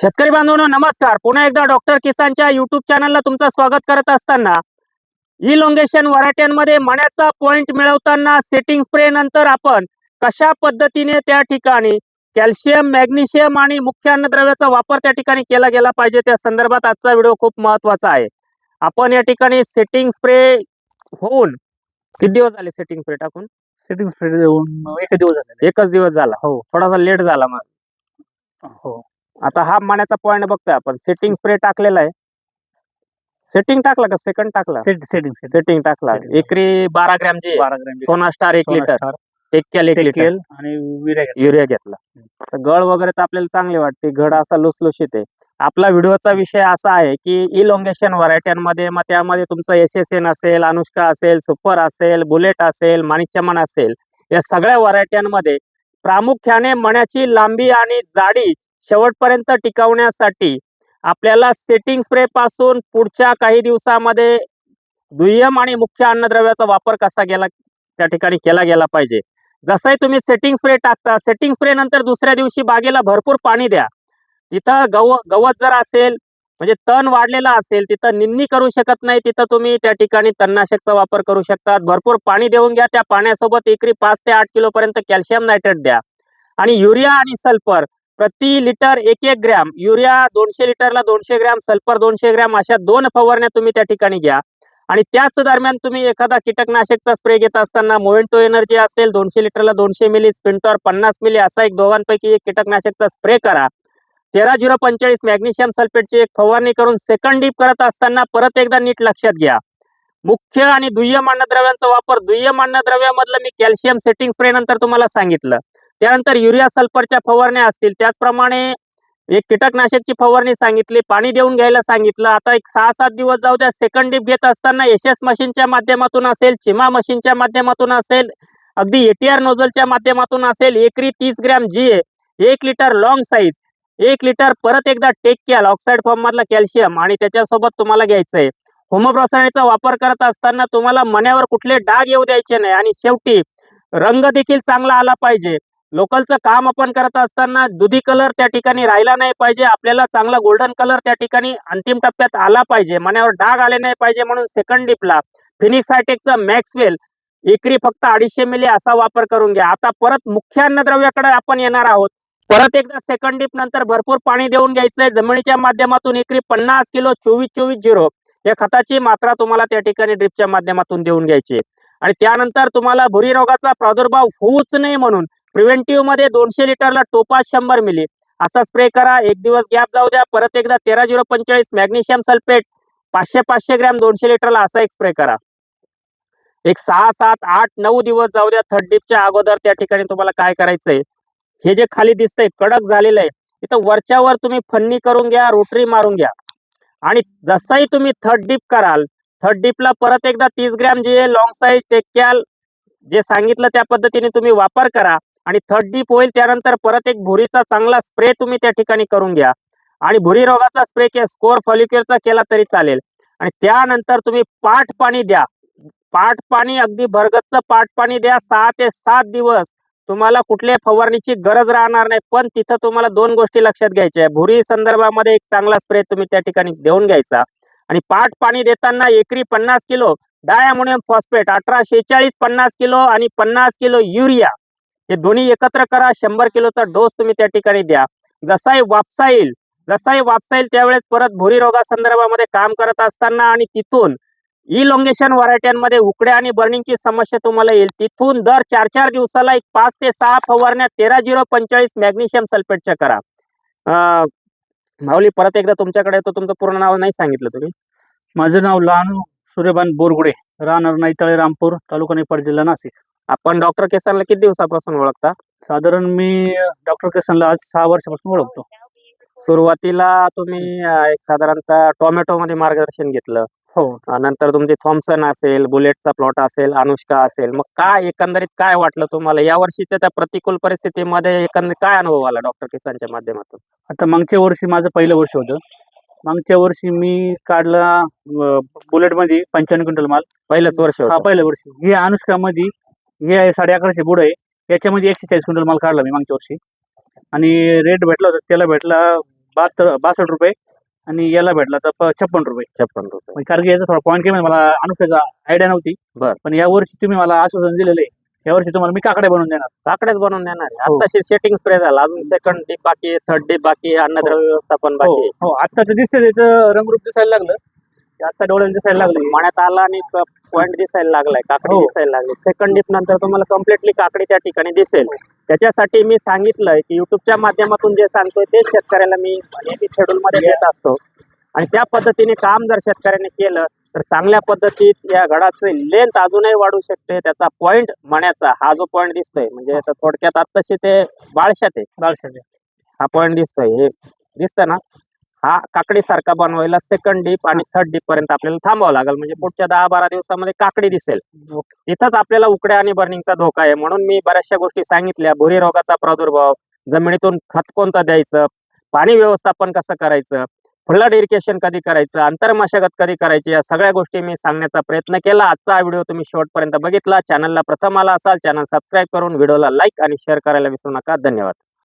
शेतकरी बांधवांनो नमस्कार. पुन्हा एकदा डॉक्टर किसानच्या युट्यूब चॅनलला तुमचं स्वागत करत असताना इलोंगेशन व्हरायट्यांमध्ये मण्याचा पॉइंट मिळवताना सेटिंग स्प्रे नंतर आपण कशा पद्धतीने त्या ठिकाणी कॅल्शियम, मॅग्नेशियम आणि मुख्य अन्नद्रव्याचा वापर त्या ठिकाणी केला गेला पाहिजे त्या संदर्भात आजचा व्हिडिओ खूप महत्त्वाचा आहे. आपण या ठिकाणी सेटिंग स्प्रे होऊन किती दिवस झाले सेटिंग स्प्रे टाकून? सेटिंग स्प्रे देऊन एक दिवस झाले. एकच दिवस झाला. हो. थोडासा लेट झाला मग. हो. आता हा मण्याचा पॉइंट बघतोय आपण. सेटिंग स्प्रे टाकलेला आहे. सेटिंग टाकला का सेकंड टाकला? सेटिंग टाकला. Setting. एकरी 12 ग्रॅम जी 12 ग्रॅम सोना स्टार 1 लिटर, टेक्केल 1 लिटर आणि युरिया घेतला. तर गळ वगैरे तर आपल्याला चांगली वाटते, घड असा लुसलुशीत आहे. आपला व्हिडिओचा विषय असा आहे की इलोंगेशन व्हरायट्यांमध्ये मग त्यामध्ये तुमचं SSN असेल, अनुष्का असेल, सुपर असेल, बुलेट असेल, माणिकचमन असेल, या सगळ्या व्हरायट्यांमध्ये प्रामुख्याने मण्याची लांबी आणि जाडी शेवटपर्यंत टिकवण्यासाठी आपल्याला सेटिंग स्प्रे पासून पुढच्या काही दिवसामध्ये दुय्यम आणि मुख्य अन्नद्रव्याचा वापर कसा गेला त्या ठिकाणी केला गेला पाहिजे. जसंही तुम्ही सेटिंग स्प्रे टाकता, सेटिंग स्प्रे नंतर दुसऱ्या दिवशी बागेला भरपूर पाणी द्या. तिथं गवत जर असेल म्हणजे तण वाढलेला असेल, तिथं निंदणी करू शकत नाही, तिथं तुम्ही त्या ठिकाणी तणनाशकचा वापर करू शकता. भरपूर पाणी देऊन घ्या. त्या पाण्यासोबत एकरी 5 ते 8 किलो पर्यंत कॅल्शियम नायट्रेट द्या. आणि युरिया आणि सल्फर प्रति litre 1-1 gram, urea 200 लिटरला 200 gram, sulphur 200 gram, अशा 2 फवारण्या तुम्ही त्या ठिकाणी घ्या. आणि त्याच दरम्यान तुम्ही एखादा कीटकनाशकचा स्प्रे घेत असताना मोवेंटो एनर्जी असेल 200 लिटरला 200 मिली, स्पिंटॉर 50 मिली, असा एक दोघांपैकी एक कीटकनाशकचा स्प्रे करा. 13-045 मॅग्नेशियम सल्फेटची एक फवारणी करून सेकंड डीप करत असताना परत एकदा नीट लक्षात घ्या. मुख्य आणि दुय्यम अन्नद्रव्यांचा वापर. दुय्यम अन्नद्रव्यामधलं मी कॅल्शियम सेटिंग स्प्रे नंतर तुम्हाला सांगितलं. त्यानंतर युरिया सल्फरच्या फवारण्या असतील, त्याचप्रमाणे एक कीटकनाशकची फवारणी सांगितली, पाणी देऊन घ्यायला सांगितलं. आता एक 6-7 दिवस जाऊ द्या. सेकंड डीप घेत असताना SS मशीनच्या माध्यमातून असेल, चिमा मशीनच्या माध्यमातून असेल, अगदी ATR नोझलच्या माध्यमातून असेल, एकरी 30 gram GA, 1 litre long size, 1 litre परत एकदा टेक्केल ऑक्साईड फॉर्म मधला कॅल्शियम आणि त्याच्यासोबत तुम्हाला घ्यायचंय होमोप्रसारणीचा वापर करत असताना तुम्हाला मण्यावर कुठले डाग येऊ द्यायचे नाही. आणि शेवटी रंग देखील चांगला आला पाहिजे. लोकलचं काम आपण करत असताना दुधी कलर त्या ठिकाणी राहिला नाही पाहिजे. आपल्याला चांगला गोल्डन कलर त्या ठिकाणी अंतिम टप्प्यात आला पाहिजे. मण्यावर डाग आले नाही पाहिजे म्हणून सेकंड डिपला फिनिक्स हायटेकचा मॅक्सवेल एकरी फक्त 250 मिली असा वापर करून घ्या. आता परत मुख्य अन्नद्रव्याकडे आपण येणार आहोत. परत एकदा सेकंड डिप नंतर भरपूर पाणी देऊन घ्यायचंय. जमिनीच्या माध्यमातून एकरी 50 किलो 24-24-0 या खताची मात्रा तुम्हाला त्या ठिकाणी ड्रिपच्या माध्यमातून देऊन घ्यायची. आणि त्यानंतर तुम्हाला भुरी रोगाचा प्रादुर्भाव होऊच नाही म्हणून प्रिव्हेंटिव्ह मध्ये 200 लिटरला टोपाज 100 मिली असा स्प्रे करा. एक दिवस गॅप जाऊ द्या. परत एकदा 13-045 मॅग्नेशियम सल्फेट 500 ग्रॅम 200 लिटरला असा एक स्प्रे करा. एक 6, 7, 8, 9 दिवस जाऊ द्या. थर्ड डिपच्या अगोदर त्या ठिकाणी तुम्हाला काय करायचंय, हे जे खाली दिसतंय कडक झालेलं आहे, इथं वरच्यावर तुम्ही फन्नी करून घ्या, रोटरी मारून घ्या. आणि जसाही तुम्ही थर्ड डिप कराल, थर्ड डिपला परत एकदा 30 ग्रॅम जे लॉंग साईज टेक्कॅल जे सांगितलं त्या पद्धतीने तुम्ही वापर करा. आणि थर्ड डीप होईल त्यानंतर परत एक भुरीचा चांगला स्प्रे तुम्ही त्या ठिकाणी करून घ्या. आणि भुरी रोगाचा स्प्रे किंवा स्कोर फॉलिक्युलचा केला तरी चालेल. आणि त्यानंतर तुम्ही पाठ पाणी द्या. पाठ पाणी अगदी भरगच्च पाठ पाणी द्या. 6 ते 7 दिवस तुम्हाला कुठल्या फवारणीची गरज राहणार नाही. पण तिथं तुम्हाला 2 गोष्टी लक्षात घ्यायच्या आहे. भुरी संदर्भामध्ये एक चांगला स्प्रे तुम्ही त्या ठिकाणी देऊन घ्यायचा. आणि पाठ पाणी देताना एकरी 50 किलो डायअमोनियम फॉस्फेट 1846 50 किलो आणि 50 किलो युरिया हे दोन्ही एकत्र करा. 100 किलोचा डोस तुम्ही त्या ठिकाणी द्या. जसाही वापसा येईल त्यावेळेस परत भुरी रोगा संदर्भामध्ये काम करत असताना आणि तिथून इलोंगेशन व्हरायट्यांमध्ये उकड्या आणि बर्निंगची समस्या तुम्हाला येईल. तिथून दर 4-4 दिवसाला एक 5 ते 6 फवारण्या 13-045 मॅग्नेशियम सल्फेटच्या करा. माऊली परत एकदा तुमच्याकडे येतो. तुमचं पूर्ण नाव नाही सांगितलं तुम्ही. माझं नाव लहानू सूर्यबान बोरगुडे, राहणार नाईताळे, रामपूर, तालुका निफाड, जिल्हा नाशिक. आपण डॉक्टर केसानला किती दिवसापासून ओळखता? साधारण मी डॉक्टर केसनला आज 6 वर्षापासून ओळखतो. सुरुवातीला तुम्ही एक साधारणतः टोमॅटो मध्ये मार्गदर्शन घेतलं. हो. नंतर तुमची थॉम्सन असेल, बुलेटचा प्लॉट असेल, अनुष्का असेल, मग काय एकंदरीत काय वाटलं तुम्हाला या वर्षीच्या त्या प्रतिकूल परिस्थितीमध्ये? एकंदरीत काय अनुभव आला डॉक्टर किसानच्या माध्यमातून? आता मागच्या वर्षी माझं पहिलं वर्ष होतं. मागच्या वर्षी मी काढला बुलेट मध्ये 95 क्विंटल माल. पहिलंच वर्ष हा होतं. पहिलं वर्षी. हे अनुष्का मध्ये हे 1150 बुड आहे, याच्यामध्ये 140 क्विंटल माल काढला मी मागच्या वर्षी. आणि रेट भेटला होता त्याला भेटला 62 रुपये आणि याला भेटला तर 56 रुपये. 56 रुपये. म्हणजे कारण की याचा थोडा पॉईंट कमी मला अनुष्काचा आयडिया नव्हती. बर. पण यावर्षी तुम्ही मला आश्वासन दिलेलं आहे, यावर्षी तुम्हाला मी काकड्या बनवून देणार. काकड्याच बनवून देणार आहे. हो. आताशी सेटिंग स्प्रे झाला, अजून सेकंड डीप बाकी आहे, थर्ड डीप बाकी आहे, अन्नद्रव्य व्यवस्थापन हो बाकी आहे. हो आता तर दिसतंय त्याचं रंगरूप दिसायला लागलं, ते आता डोळ्याला दिसायला लागलं. मण्यात आला आणि पॉईंट दिसायला लागलाय, काकडी हो. दिसायला लागली. सेकंड डीप नंतर तुम्हाला कम्प्लिटली काकडी त्या ठिकाणी दिसेल. त्याच्यासाठी मी सांगितलंय की युट्यूबच्या माध्यमातून जे सांगतोय तेच शेतकऱ्याला मी नेहमी शेड्यूल मध्ये देत असतो. आणि त्या पद्धतीने काम जर शेतकऱ्याने केलं तर चांगल्या पद्धतीत या घडाचे लेंथ अजूनही वाढू शकते. त्याचा पॉईंट मण्याचा हा जो पॉईंट दिसतोय म्हणजे आता थोडक्यात आत्ताशी ते बाळशात आहे, बाळशाचे. हा पॉईंट दिसतोय, हे दिसतं ना, हा काकडी सारखा बनवायला सेकंड डीप आणि थर्ड डीप पर्यंत आपल्याला थांबावं लागेल. म्हणजे पुढच्या 10-12 दिवसामध्ये काकडी दिसेल. इथंच आपल्याला उकड्या आणि बर्निंगचा धोका आहे. म्हणून मी बऱ्याचशा गोष्टी सांगितल्या. भुरी रोगाचा प्रादुर्भाव, जमिनीतून खत कोणतं द्यायचं, पाणी व्यवस्थापन कसं करायचं, फ्लड इरिगेशन कधी करायचं, आंतरमशागत कधी करायची, या सगळ्या गोष्टी मी सांगण्याचा प्रयत्न केला. आजचा हा व्हिडिओ तुम्ही शेवटपर्यंत बघितला. चॅनलला प्रथम आला असाल, चॅनल सबस्क्राईब करून व्हिडिओला लाईक आणि शेअर करायला विसरू नका. धन्यवाद.